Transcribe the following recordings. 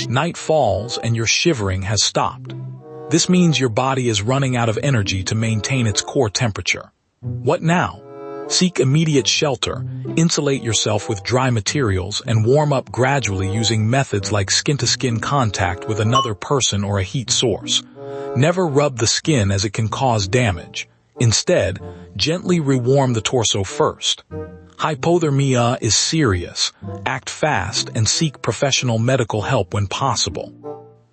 Night falls and your shivering has stopped. This means your body is running out of energy to maintain its core temperature. What now? Seek immediate shelter, insulate yourself with dry materials, and warm up gradually using methods like skin-to-skin contact with another person or a heat source. Never rub the skin as it can cause damage. Instead, gently rewarm the torso first. Hypothermia is serious. Act fast and seek professional medical help when possible.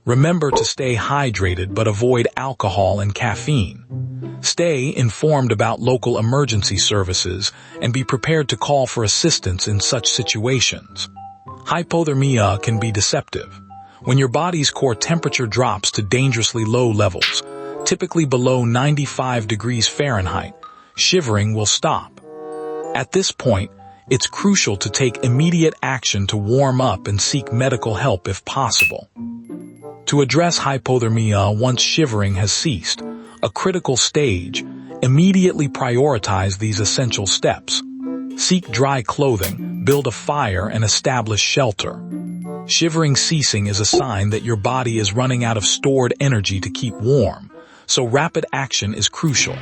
Remember to stay hydrated but avoid alcohol and caffeine. Stay informed about local emergency services and be prepared to call for assistance in such situations. Hypothermia can be deceptive. When your body's core temperature drops to dangerously low levels, typically below 95 degrees Fahrenheit, shivering will stop. At this point, it's crucial to take immediate action to warm up and seek medical help if possible. To address hypothermia once shivering has ceased, a critical stage, immediately prioritize these essential steps. Seek dry clothing, build a fire, and establish shelter. Shivering ceasing is a sign that your body is running out of stored energy to keep warm, so rapid action is crucial.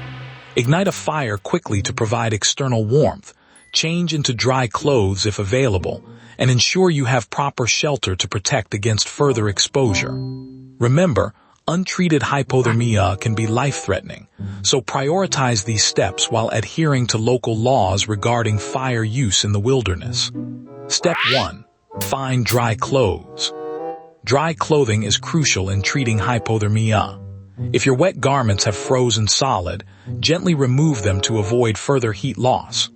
Ignite a fire quickly to provide external warmth, change into dry clothes if available, and ensure you have proper shelter to protect against further exposure. Remember, untreated hypothermia can be life-threatening, so prioritize these steps while adhering to local laws regarding fire use in the wilderness. Step 1. Find dry clothes. Dry clothing is crucial in treating hypothermia. If your wet garments have frozen solid, gently remove them to avoid further heat loss.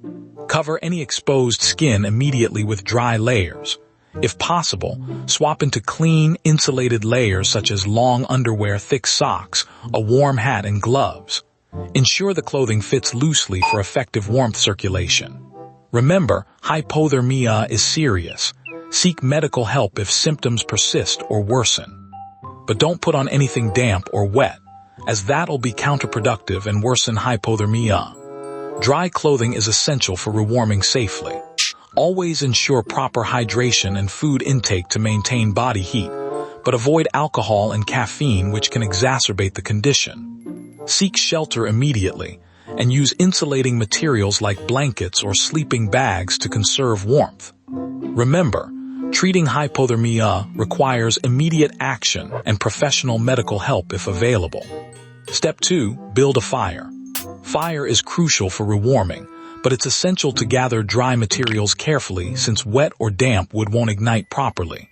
Cover any exposed skin immediately with dry layers. If possible, swap into clean, insulated layers such as long underwear, thick socks, a warm hat, and gloves. Ensure the clothing fits loosely for effective warmth circulation. Remember, hypothermia is serious. Seek medical help if symptoms persist or worsen. But don't put on anything damp or wet, as that'll be counterproductive and worsen hypothermia. Dry clothing is essential for rewarming safely. Always ensure proper hydration and food intake to maintain body heat, but avoid alcohol and caffeine, which can exacerbate the condition. Seek shelter immediately, and use insulating materials like blankets or sleeping bags to conserve warmth. Remember, treating hypothermia requires immediate action and professional medical help if available. Step 2. Build a fire. Fire is crucial for rewarming, but it's essential to gather dry materials carefully since wet or damp wood won't ignite properly.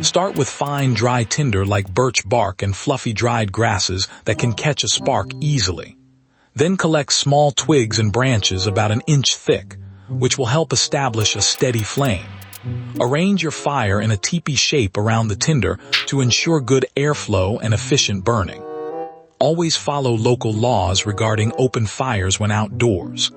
Start with fine dry tinder like birch bark and fluffy dried grasses that can catch a spark easily. Then collect small twigs and branches about an inch thick, which will help establish a steady flame. Arrange your fire in a teepee shape around the tinder to ensure good airflow and efficient burning. Always follow local laws regarding open fires when outdoors.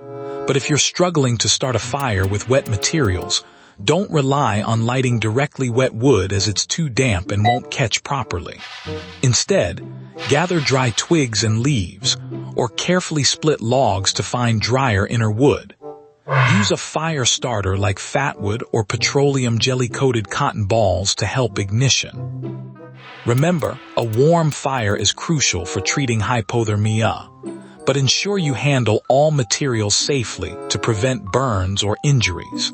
But if you're struggling to start a fire with wet materials, don't rely on lighting directly wet wood as it's too damp and won't catch properly. Instead, gather dry twigs and leaves, or carefully split logs to find drier inner wood. Use a fire starter like fatwood or petroleum jelly-coated cotton balls to help ignition. Remember, a warm fire is crucial for treating hypothermia, but ensure you handle all materials safely to prevent burns or injuries.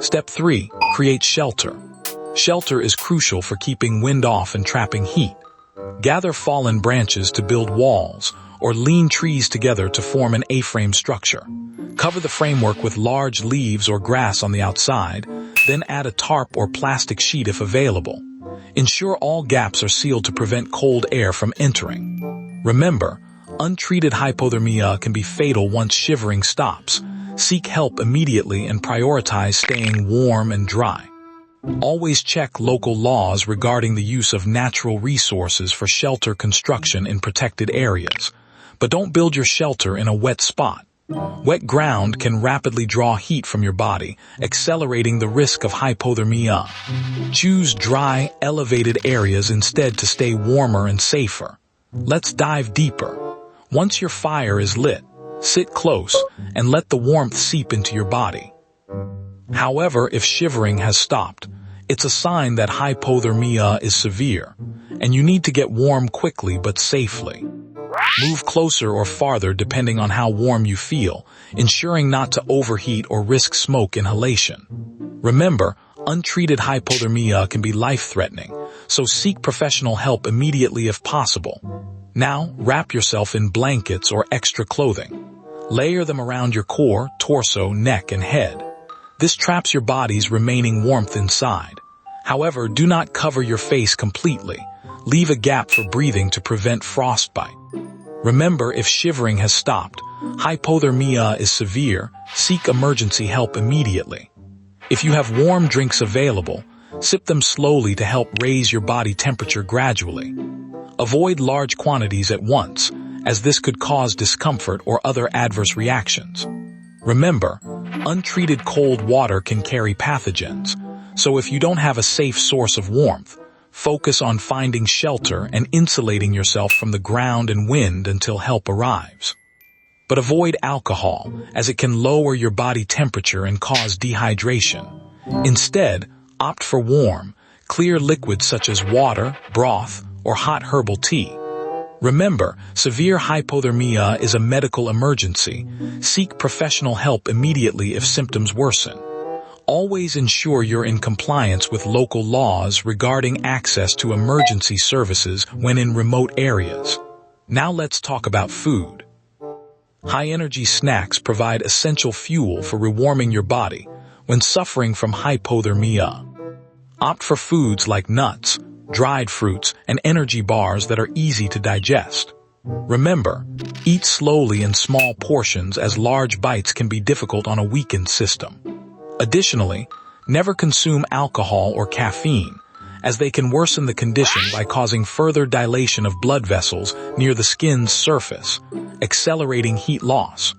Step 3. Create shelter. Shelter is crucial for keeping wind off and trapping heat. Gather fallen branches to build walls, or lean trees together to form an A-frame structure. Cover the framework with large leaves or grass on the outside, then add a tarp or plastic sheet if available. Ensure all gaps are sealed to prevent cold air from entering. Remember, untreated hypothermia can be fatal once shivering stops. Seek help immediately and prioritize staying warm and dry. Always check local laws regarding the use of natural resources for shelter construction in protected areas. But don't build your shelter in a wet spot. Wet ground can rapidly draw heat from your body, accelerating the risk of hypothermia. Choose dry, elevated areas instead to stay warmer and safer. Let's dive deeper. Once your fire is lit, sit close and let the warmth seep into your body. However, if shivering has stopped, It's a sign that hypothermia is severe, and you need to get warm quickly but safely. Move closer or farther depending on how warm you feel, ensuring not to overheat or risk smoke inhalation. Remember, untreated hypothermia can be life-threatening, so seek professional help immediately if possible. Now, wrap yourself in blankets or extra clothing. Layer them around your core, torso, neck, and head. This traps your body's remaining warmth inside. However, do not cover your face completely. Leave a gap for breathing to prevent frostbite. Remember, if shivering has stopped, hypothermia is severe, seek emergency help immediately. If you have warm drinks available, sip them slowly to help raise your body temperature gradually. Avoid large quantities at once, as this could cause discomfort or other adverse reactions. Remember, untreated cold water can carry pathogens, so if you don't have a safe source of warmth, focus on finding shelter and insulating yourself from the ground and wind until help arrives. But avoid alcohol, as it can lower your body temperature and cause dehydration. Instead, opt for warm, clear liquids such as water, broth, or hot herbal tea. Remember, severe hypothermia is a medical emergency. Seek professional help immediately if symptoms worsen. Always ensure you're in compliance with local laws regarding access to emergency services when in remote areas. Now let's talk about food. High-energy snacks provide essential fuel for rewarming your body when suffering from hypothermia. Opt for foods like nuts, dried fruits, and energy bars that are easy to digest. Remember, eat slowly in small portions as large bites can be difficult on a weakened system. Additionally, never consume alcohol or caffeine, as they can worsen the condition by causing further dilation of blood vessels near the skin's surface, accelerating heat loss.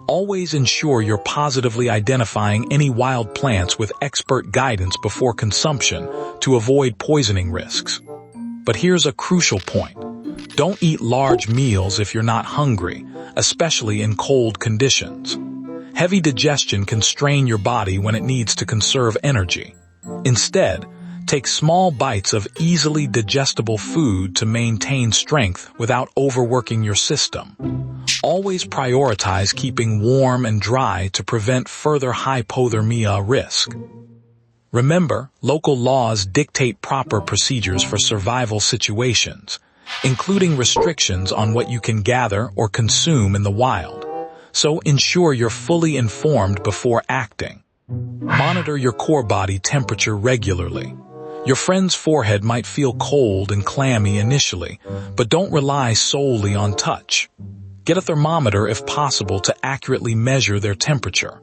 Always ensure you're positively identifying any wild plants with expert guidance before consumption to avoid poisoning risks. But here's a crucial point. Don't eat large meals if you're not hungry, especially in cold conditions. Heavy digestion can strain your body when it needs to conserve energy. Instead, take small bites of easily digestible food to maintain strength without overworking your system. Always prioritize keeping warm and dry to prevent further hypothermia risk. Remember, local laws dictate proper procedures for survival situations, including restrictions on what you can gather or consume in the wild. So ensure you're fully informed before acting. Monitor your core body temperature regularly. Your friend's forehead might feel cold and clammy initially, but don't rely solely on touch. Get a thermometer if possible to accurately measure their temperature.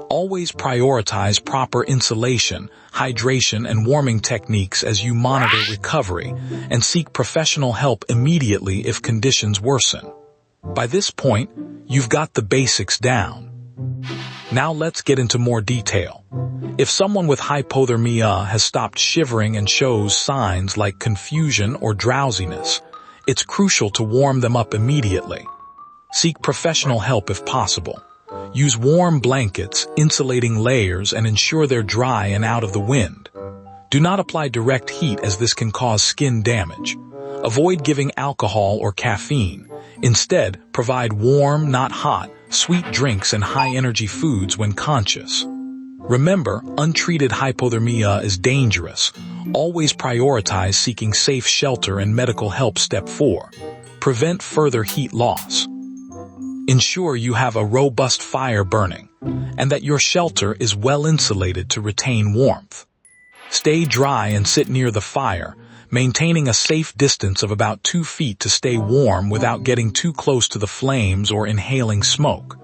Always prioritize proper insulation, hydration, and warming techniques as you monitor recovery, and seek professional help immediately if conditions worsen. By this point, you've got the basics down. Now let's get into more detail. If someone with hypothermia has stopped shivering and shows signs like confusion or drowsiness, it's crucial to warm them up immediately. Seek professional help if possible. Use warm blankets, insulating layers, and ensure they're dry and out of the wind. Do not apply direct heat as this can cause skin damage. Avoid giving alcohol or caffeine. Instead, provide warm, not hot, sweet drinks and high-energy foods when conscious. Remember, untreated hypothermia is dangerous. Always prioritize seeking safe shelter and medical help. Step 4. Prevent further heat loss. Ensure you have a robust fire burning, and that your shelter is well insulated to retain warmth. Stay dry and sit near the fire, maintaining a safe distance of about 2 feet to stay warm without getting too close to the flames or inhaling smoke.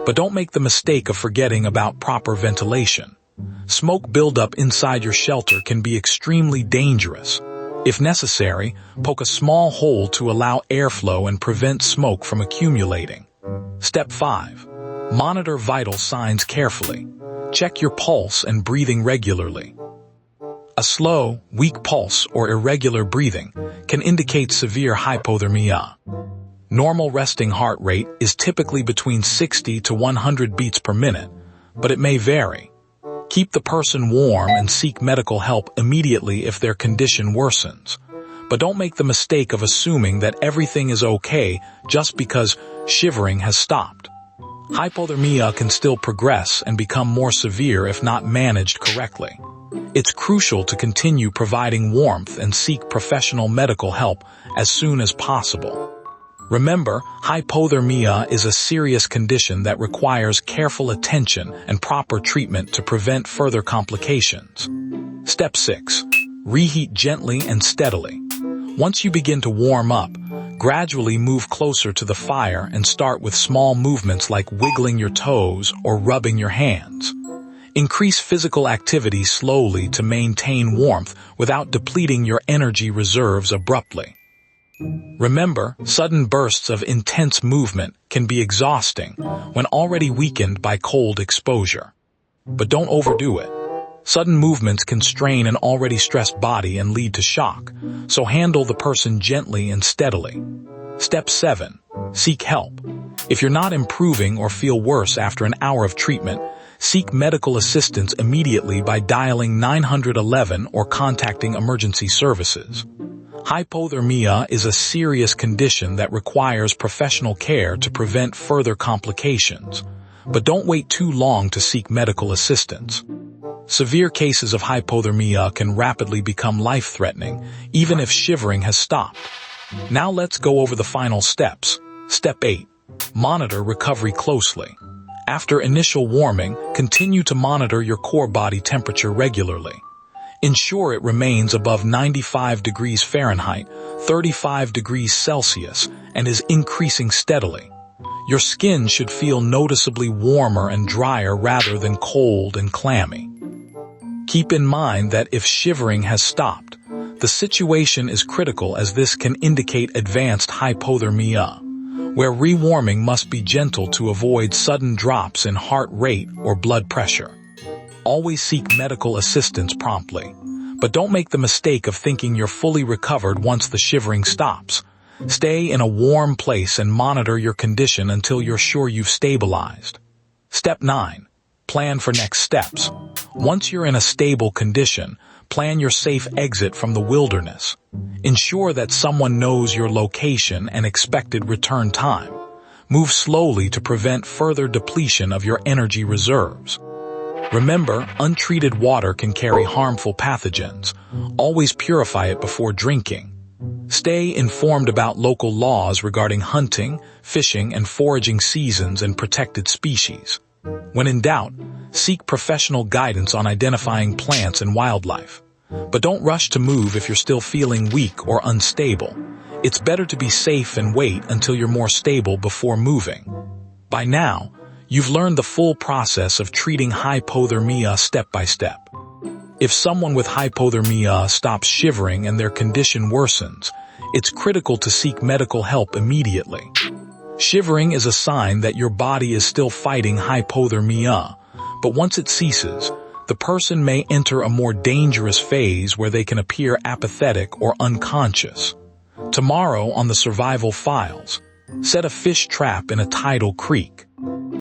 But don't make the mistake of forgetting about proper ventilation. Smoke buildup inside your shelter can be extremely dangerous. If necessary, poke a small hole to allow airflow and prevent smoke from accumulating. Step 5. Monitor vital signs carefully. Check your pulse and breathing regularly. A slow, weak pulse or irregular breathing can indicate severe hypothermia. Normal resting heart rate is typically between 60 to 100 beats per minute, but it may vary. Keep the person warm and seek medical help immediately if their condition worsens. But don't make the mistake of assuming that everything is okay just because shivering has stopped. Hypothermia can still progress and become more severe if not managed correctly. It's crucial to continue providing warmth and seek professional medical help as soon as possible. Remember, hypothermia is a serious condition that requires careful attention and proper treatment to prevent further complications. Step 6. Reheat gently and steadily. Once you begin to warm up, gradually move closer to the fire and start with small movements like wiggling your toes or rubbing your hands. Increase physical activity slowly to maintain warmth without depleting your energy reserves abruptly. Remember, sudden bursts of intense movement can be exhausting when already weakened by cold exposure. But don't overdo it. Sudden movements can strain an already stressed body and lead to shock, so handle the person gently and steadily. Step 7. Seek help. If you're not improving or feel worse after an hour of treatment, seek medical assistance immediately by dialing 911 or contacting emergency services. Hypothermia is a serious condition that requires professional care to prevent further complications, but don't wait too long to seek medical assistance. Severe cases of hypothermia can rapidly become life-threatening, even if shivering has stopped. Now let's go over the final steps. Step 8. Monitor recovery closely. After initial warming, continue to monitor your core body temperature regularly. Ensure it remains above 95 degrees Fahrenheit, 35 degrees Celsius, and is increasing steadily. Your skin should feel noticeably warmer and drier rather than cold and clammy. Keep in mind that if shivering has stopped, the situation is critical as this can indicate advanced hypothermia, where rewarming must be gentle to avoid sudden drops in heart rate or blood pressure. Always seek medical assistance promptly, but don't make the mistake of thinking you're fully recovered once the shivering stops. Stay in a warm place and monitor your condition until you're sure you've stabilized. Step 9. Plan for next steps. Once you're in a stable condition, plan your safe exit from the wilderness. Ensure that someone knows your location and expected return time. Move slowly to prevent further depletion of your energy reserves. Remember, untreated water can carry harmful pathogens. Always purify it before drinking. Stay informed about local laws regarding hunting, fishing, and foraging seasons and protected species. When in doubt, seek professional guidance on identifying plants and wildlife. But don't rush to move if you're still feeling weak or unstable. It's better to be safe and wait until you're more stable before moving. By now, you've learned the full process of treating hypothermia step by step. If someone with hypothermia stops shivering and their condition worsens, it's critical to seek medical help immediately. Shivering is a sign that your body is still fighting hypothermia, but once it ceases, the person may enter a more dangerous phase where they can appear apathetic or unconscious. Tomorrow on the Survival Files, set a fish trap in a tidal creek.